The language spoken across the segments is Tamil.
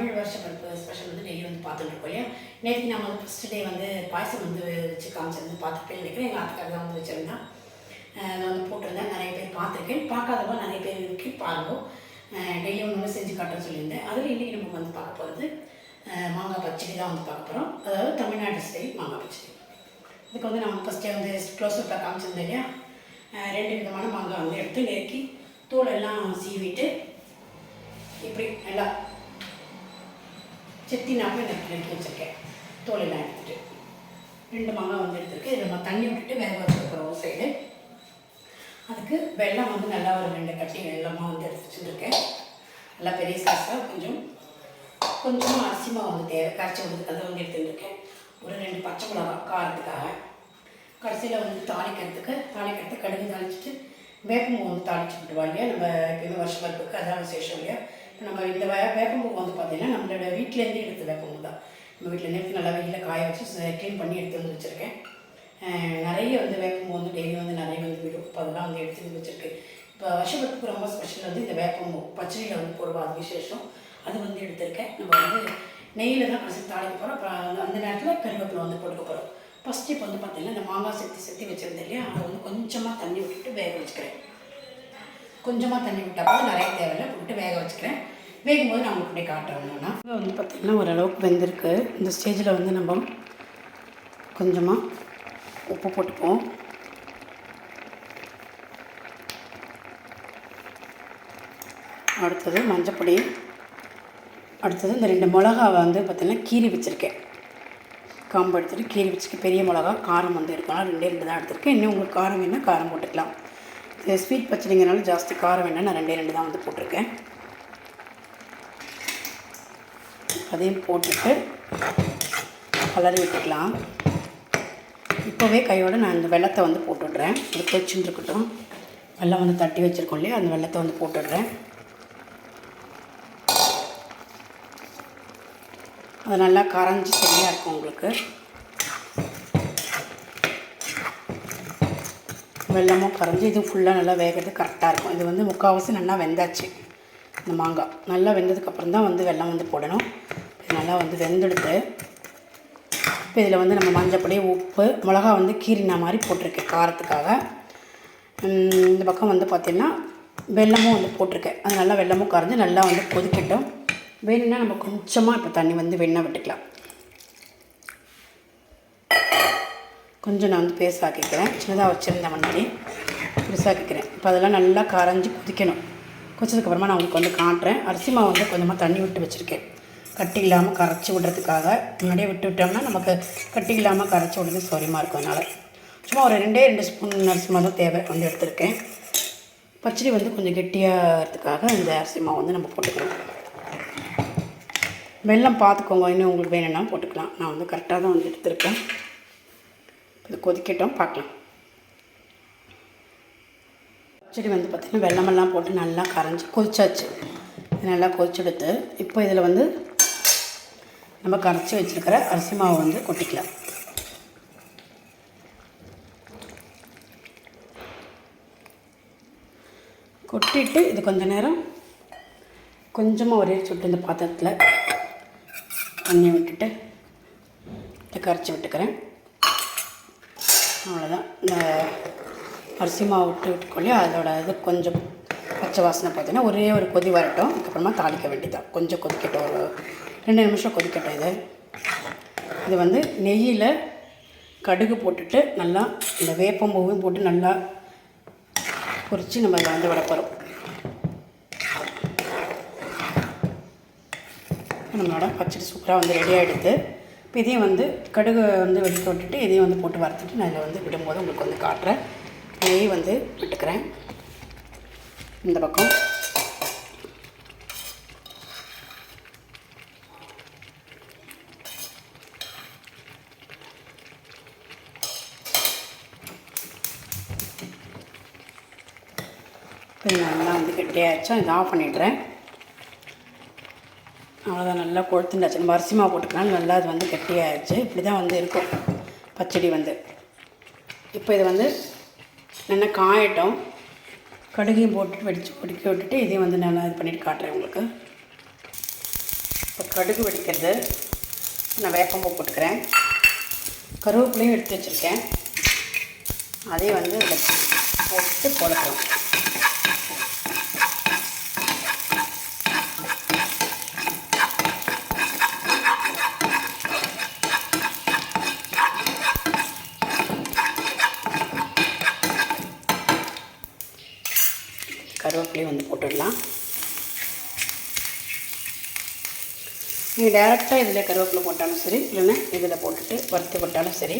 தமிழ் வருஷப்பிறப்பு ஸ்பெஷல் வந்து டெய்லி வந்து பார்த்துட்டு இருக்கோம் இல்லையா. நேற்று நம்ம வந்து ஃபஸ்ட் டே வந்து பாயசம் வந்து வச்சு காமிச்சிருந்து பார்த்துட்டு நினைக்கிறேன். எங்கள் ஆத்துக்காரர் தான் வந்து வச்சுருந்தேன். நான் வந்து போட்டிருந்தேன். நிறைய பேர் பார்த்துருக்கேன். பார்க்காதவங்க நிறைய பேர் இருக்கு பாருங்க. டெய்லி ஒன்று செஞ்சு காட்டுறேன்னு சொல்லியிருந்தேன். அதில் இன்றைக்கி நம்ம வந்து பார்க்க போகிறது மாங்காய் பச்சடி தான் வந்து பார்க்க போகிறோம். அதாவது தமிழ்நாடு ஸ்டைல் மாங்காய் பச்சடி. இதுக்கு வந்து நம்ம ஃபஸ்ட்டே வந்து க்ளோஸ்அப்பில் காமிச்சிருந்தேன் இல்லையா. 2 விதமான மாங்காய் வந்து எடுத்து நெருக்கி தோலெல்லாம் சீவிட்டு இப்படி நல்லா செத்தி நாப்பில் நெருக்கி வச்சுருக்கேன். தோலெல்லாம் எடுத்துகிட்டு 2 மாங்காய் வந்து எடுத்துருக்கு. இதில் நம்ம தண்ணி விட்டுட்டு வேக வச்சுருக்கிறோம் ஒரு சைடு. அதுக்கு வெல்லம் வந்து நல்லா ஒரு 2 கட்டி வெல்லமாக வந்து எடுத்து வச்சுருக்கேன். நல்லா பெரிய சாஸாக கொஞ்சமாக அரிசி மாவு வந்து தேவை கரைச்சி வந்து அதை வந்து எடுத்துகிட்டு ஒரு 2 பச்சை மிளகா காரத்துக்காக. கடைசியில் வந்து தாளிக்கிறதுக்கு கடுகு தாளிச்சிட்டு வேப்பம்பூ வந்து தாளிச்சு விட்டுருவாங்க. நம்ம எப்பயுமே வருஷப்பருப்புக்கு அதான் விசேஷம் இல்லையா. இப்போ நம்ம இந்த வேப்பம்பூ வந்து பார்த்திங்கன்னா நம்மளோட வீட்டிலேருந்து எடுத்த வேப்பம்பூ தான். நம்ம வீட்டில் நேரத்து நல்லா வெயிலில் காய வச்சு க்ளீன் பண்ணி எடுத்து வந்து வச்சுருக்கேன். நிறைய வந்து வேப்பம்பூ வந்து டெய்லி வந்து நிறைய வந்து விடும். இப்போ அதெல்லாம் வந்து எடுத்து வந்து வச்சுருக்கு. இப்போ வருஷப்பருப்புக்கு ரொம்ப ஸ்பெஷல் வந்து இந்த வேப்பம்பூ பச்சடியில் வந்து போடுவோம். அது விசேஷம். அது வந்து எடுத்திருக்கேன். நம்ம வந்து நெய்யில் தான் பசங்க தாளிக்க போகிறோம். அப்புறம் அந்த நேரத்தில் கருவேப்பிலை வந்து போட்டுக்க போகிறோம். ஃபஸ்ட்டு இப்போ வந்து பார்த்திங்கன்னா இந்த மாங்காய் செத்தி வச்சுருந்தேன் இல்லையா. அதை வந்து கொஞ்சமாக தண்ணி விட்டுட்டு வேக வச்சுக்கிறேன். கொஞ்சமாக தண்ணி விட்டால் நிறைய தேவையில்லை போட்டு வேக வச்சுக்கிறேன். வேகும்போது நான் உங்களுக்கு அப்படியே காட்டுறேன்னா வந்து பார்த்திங்கன்னா ஓரளவுக்கு வெந்திருக்கு. இந்த ஸ்டேஜில் வந்து நம்ம கொஞ்சமாக உப்பு போட்டுப்போம். அடுத்தது மஞ்சப்பொடி. அடுத்தது இந்த 2 மிளகாவை வந்து பார்த்திங்கன்னா கீரி வச்சுருக்கேன். காம்பு எடுத்துகிட்டு கீரி வச்சுட்டு பெரிய மிளகா காரம் வந்து இருக்கலாம். 2 தான் எடுத்துருக்கேன். இன்னும் உங்களுக்கு காரம் வேணால் காரம் போட்டுக்கலாம். இது ஸ்வீட் பச்சடிங்கிறனால ஜாஸ்தி காரம் வேணால் நான் 2 தான் வந்து போட்டிருக்கேன். அதையும் போட்டுட்டு கலரி விட்டுக்கலாம். இப்போவே கையோடு நான் இந்த வெல்லத்தை வந்து போட்டுடுறேன். இது கொதிச்சுட்டு இருக்கட்டும். வெல்லம் வந்து தட்டி வச்சுருக்கோம் இல்லையா, அந்த வெல்லத்தை வந்து போட்டுடுறேன். அது நல்லா கரைஞ்சி சரியாக இருக்கும் உங்களுக்கு. வெல்லமும் கரைஞ்சி இது ஃபுல்லாக நல்லா வேகிறது கரெக்டாக இருக்கும். இது வந்து முக்கால்வாசி நல்லா வெந்தாச்சு. இந்த மாங்காய் நல்லா வெந்ததுக்கப்புறம் தான் வந்து வெல்லம் வந்து போடணும். இது நல்லா வந்து வெந்தெடுத்து இப்போ இதில் வந்து நம்ம மஞ்சப்பொடி உப்பு மிளகா வந்து கீரினா மாதிரி போட்டிருக்கேன் காரத்துக்காக. இந்த பக்கம் வந்து பார்த்திங்கன்னா வெல்லமும் வந்து போட்டிருக்கேன். அது நல்லா வெல்லமும் கரைஞ்சி நல்லா வந்து கொதிக்கட்டும். வேணும்னா நம்ம கொஞ்சமாக இப்போ தண்ணி வந்து வெண்ணெய் விட்டுக்கலாம். கொஞ்சம் நான் வந்து பேசாக்கிக்கிறேன். சின்னதாக வச்சுருந்தேன் முன்னாடி பெருசாக்கிக்கிறேன். இப்போ அதெல்லாம் நல்லா கரைஞ்சி கொதிக்கணும். கொதிச்சதுக்கப்புறமா நான் உங்களுக்கு வந்து காட்டுறேன். அரிசி மாவு வந்து கொஞ்சமாக தண்ணி விட்டு வச்சுருக்கேன். கட்டி இல்லாமல் கரைச்சி விடுறதுக்காக. முன்னாடியே விட்டோம்னா நமக்கு கட்டி இல்லாமல் கரைச்சி விடுறது சௌரியமாக இருக்கும். அதனால் சும்மா ஒரு 2 ஸ்பூன் அரிசி மாவு தான் தேவை வந்து எடுத்துருக்கேன். பச்சடி வந்து கொஞ்சம் கெட்டியாகிறதுக்காக இந்த அரிசி மாவு வந்து நம்ம போட்டுக்கிறோம். வெல்லம் பார்த்துக்கோங்க, இன்னும் உங்களுக்கு வேணும்னா போட்டுக்கலாம். நான் வந்து கரெக்டாக தான் வந்து எடுத்துருக்கேன். இது கொதிக்கட்டும் பார்க்கலாம். பச்சடி வந்து பார்த்திங்கன்னா வெல்லமெல்லாம் போட்டு நல்லா கரைஞ்சி கொதிச்சாச்சு. நல்லா கொதிச்செடுத்து இப்போ இதில் வந்து நம்ம கரைச்சி வச்சுருக்கிற அரிசி மாவு வந்து கொட்டிக்கலாம். கொட்டிட்டு இது கொஞ்சம் நேரம் கொஞ்சமாக ஒரே சுட்டு இந்த பாத்திரத்தில் தண்ணி விட்டுட்டு இதை கரைச்சி விட்டுக்கிறேன். அவ்வளோதான். இந்த அரிசி மாவு விட்டுக்கொள்ளே அதோட இது கொஞ்சம் பச்சை வாசனை பார்த்தீங்கன்னா ஒரே ஒரு கொதி வரட்டும். அதுக்கப்புறமா தாளிக்க வேண்டியதான். கொஞ்சம் கொதிக்கட்டும், ஒரு 2 நிமிஷம் கொதிக்கட்டும். இது வந்து நெய்யில் கடுகு போட்டுட்டு நல்லா இந்த வேப்பம்பூவும் போட்டு நல்லா பொரித்து நம்ம இதை வந்து விட போகிறோம். நம்மளோட பச்சடி சூப்பராக வந்து ரெடி ஆகிடுது. இப்போ இதையும் வந்து கடுகு வந்து வெடிக்க விட்டுட்டு இதையும் வந்து போட்டு வறுத்துட்டு நான் இதில் வந்து விடும்போது உங்களுக்கு வந்து காட்டுறேன். நெய் வந்து விட்டுக்கிறேன் இந்த பக்கம். இப்போ நல்லா வந்து கெட்டியாகிடுச்சா இதை ஆஃப் பண்ணிடுறேன். அவ்வளோதான். நல்லா கொழுத்துண்டாச்சு. நம்ம அரிசி மாவு போட்டுக்கலாம். நல்லா அது வந்து கெட்டியாகிடுச்சு. இப்படி தான் வந்து இருக்கும் பச்சடி வந்து. இப்போ இது வந்து நல்லா காயட்டும். கடுகையும் போட்டு வெடித்து கொதிக்க விட்டுட்டு இதையும் வந்து நல்லா இது பண்ணிவிட்டு காட்டுறேன் உங்களுக்கு. இப்போ கடுகு வெடிக்கிறது, நான் வேப்பம்பூ போட்டுக்கிறேன். கருவேப்பிலையும் எடுத்து வச்சுருக்கேன், அதையும் வந்து இதில் போட்டு போடணும். கருவேப்பிலையும் வந்து போட்டுடலாம். நீங்கள் டேரெக்டாக இதில் கருவேப்பிலை போட்டாலும் சரி, இல்லைன்னா இதில் போட்டுட்டு வறுத்து போட்டாலும் சரி.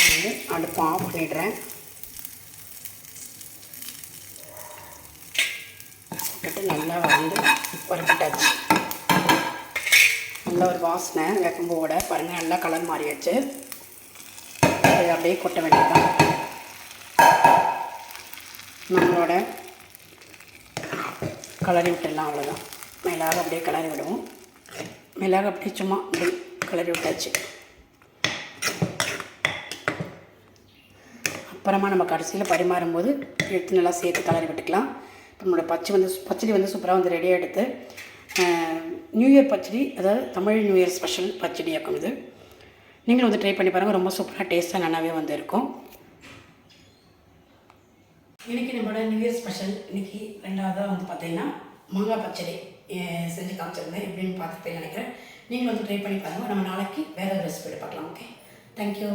வந்து அடுப்பு ஆஃப் பண்ணிடுறேன். போட்டுட்டு நல்லா வந்து வறுத்துட்டாச்சு. நல்ல ஒரு வாசனை வேப்பம்பூவோட பாருங்கள், நல்லா கலர் மாறியாச்சு. அதை அப்படியே கொட்ட வேண்டியதுதான். நம்மளோட கலரி விட்டுடலாம், அவ்வளோதான். மேலாக அப்படியே கலரி விடுவோம். மேலாக அப்படியே சும்மா அப்படி கலரி விட்டாச்சு. அப்புறமா நம்ம கடைசியில் பரிமாறும்போது எடுத்து நல்லா சேர்த்து கலரி விட்டுக்கலாம். இப்போ நம்மளோட பச்சடி வந்து சூப்பராக வந்து ரெடியாக எடுத்து நியூ இயர் பச்சடி, அதாவது தமிழ் நியூ இயர் ஸ்பெஷல் பச்சடியாக்கும் இது. நீங்களும் வந்து ட்ரை பண்ணி பாருங்கள், ரொம்ப சூப்பராக டேஸ்ட்டாக நல்லாவே வந்து இருக்கும். இன்றைக்கி நம்மளோட நியூ இயர் ஸ்பெஷல் இன்றைக்கி ரெண்டாவதாக வந்து பார்த்திங்கன்னா மாங்காய் பச்சடி செஞ்சு காமிச்சிருந்தேன். எப்படின்னு பார்த்துட்டு நினைக்கிறேன். நீங்களும் வந்து ட்ரை பண்ணி பாருங்கள். நம்ம நாளைக்கு வேறு ஒரு ரெசிபி பார்க்கலாம். Okay, thank you.